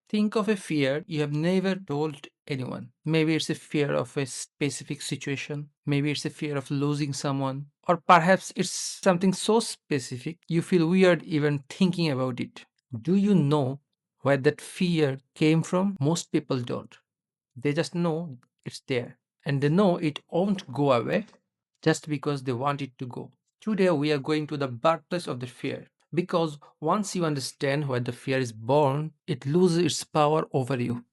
Think of a fear you have never told anyone. Maybe it's a fear of a specific situation, maybe it's a fear of losing someone, or perhaps it's something so specific you feel weird even thinking about it. Do you know where that fear came from? Most people don't. They just know it's there, and they know it won't go away just because they want it to go. Today, we are going to the birthplace of the fear because once you understand where the fear is born, it loses its power over you.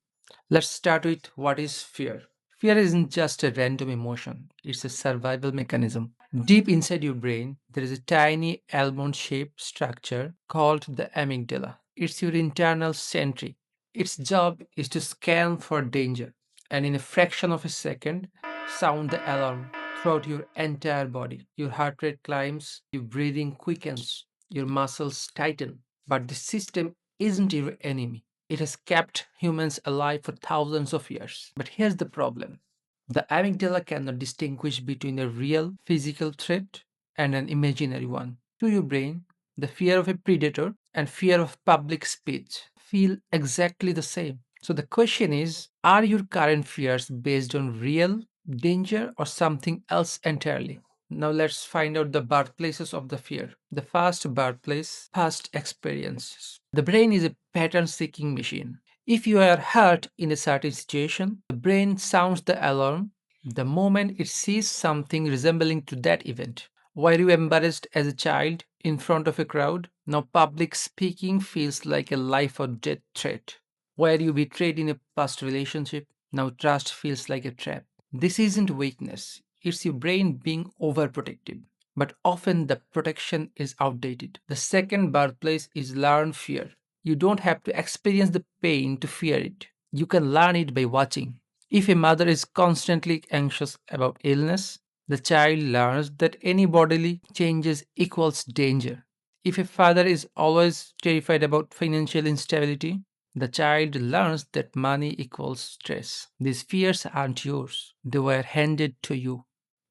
Let's start with what is fear. Fear isn't just a random emotion, it's a survival mechanism. Deep inside your brain, there is a tiny almond shaped structure called the amygdala. It's your internal sentry. Its job is to scan for danger and, in a fraction of a second, sound the alarm throughout your entire body. Your heart rate climbs, your breathing quickens, your muscles tighten. But the system isn't your enemy. It has kept humans alive for thousands of years. But here's the problem: the amygdala cannot distinguish between a real physical threat and an imaginary one. To your brain, the fear of a predator and fear of public speech feel exactly the same. So the question is, are your current fears based on real danger or something else entirely? Now let's find out the birthplaces of the fear. The first birthplace, past experiences. The brain is a pattern seeking machine. If you are hurt in a certain situation, the brain sounds the alarm the moment it sees something resembling to that event. Were you embarrassed as a child in front of a crowd? Now public speaking feels like a life or death threat. Were you betrayed in a past relationship? Now trust feels like a trap. This isn't weakness, it's your brain being overprotective. But often the protection is outdated. The second birthplace is learned fear. You don't have to experience the pain to fear it. You can learn it by watching. If a mother is constantly anxious about illness, the child learns that any bodily changes equals danger. If a father is always terrified about financial instability, the child learns that money equals stress. These fears aren't yours, they were handed to you.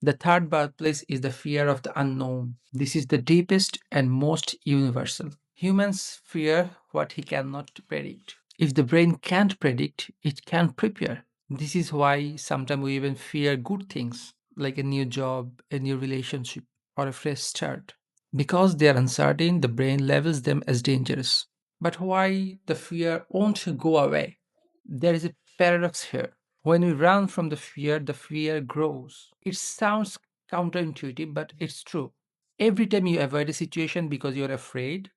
The third birthplace is the fear of the unknown. This is the deepest and most universal. Humans fear what he cannot predict. If the brain can't predict, it can't prepare. This is why sometimes we even fear good things like a new job, a new relationship, or a fresh start. Because they are uncertain, the brain labels them as dangerous. But why the fear won't go away? There is a paradox here. When we run from the fear grows. It sounds counterintuitive, but it's true. Every time you avoid a situation because you're afraid,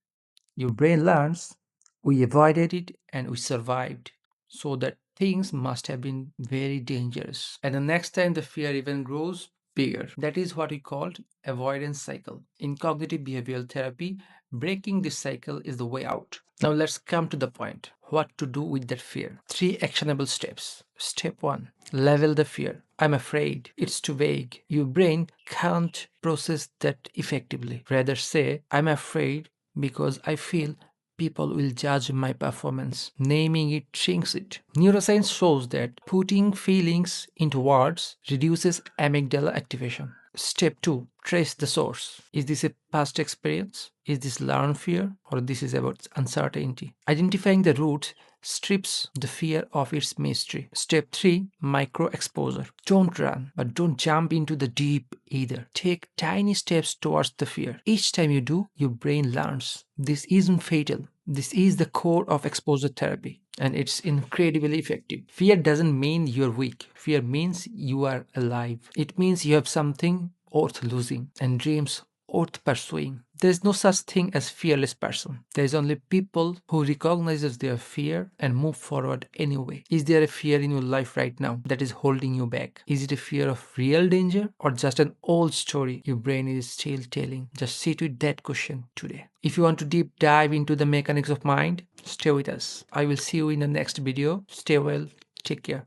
your brain learns we avoided it and we survived. So that things must have been very dangerous. And the next time the fear even grows bigger. That is what we called avoidance cycle. In cognitive behavioral therapy, breaking this cycle is the way out. Now let's come to the point. What to do with that fear? Three actionable steps. Step 1. Level the fear. I'm afraid. It's too vague. Your brain can't process that effectively. Rather say, I'm afraid because I feel people will judge my performance. Naming it shrinks it. Neuroscience shows that putting feelings into words reduces amygdala activation. Step 2. Trace the source. Is this a past experience? Is this learned fear? Or this is about uncertainty? Identifying the roots strips the fear of its mystery. Step 3. Micro exposure. Don't run, but don't jump into the deep either. Take tiny steps towards the fear. Each time you do, your brain learns. This isn't fatal. This is the core of exposure therapy, and it's incredibly effective. Fear doesn't mean you're weak. Fear means you are alive. It means you have something worth losing and dreams worth pursuing. There is no such thing as fearless person. There is only people who recognizes their fear and move forward anyway. Is there a fear in your life right now that is holding you back? Is it a fear of real danger or just an old story your brain is still telling? Just sit with that question today. If you want to deep dive into the mechanics of mind, stay with us. I will see you in the next video. Stay well. Take care.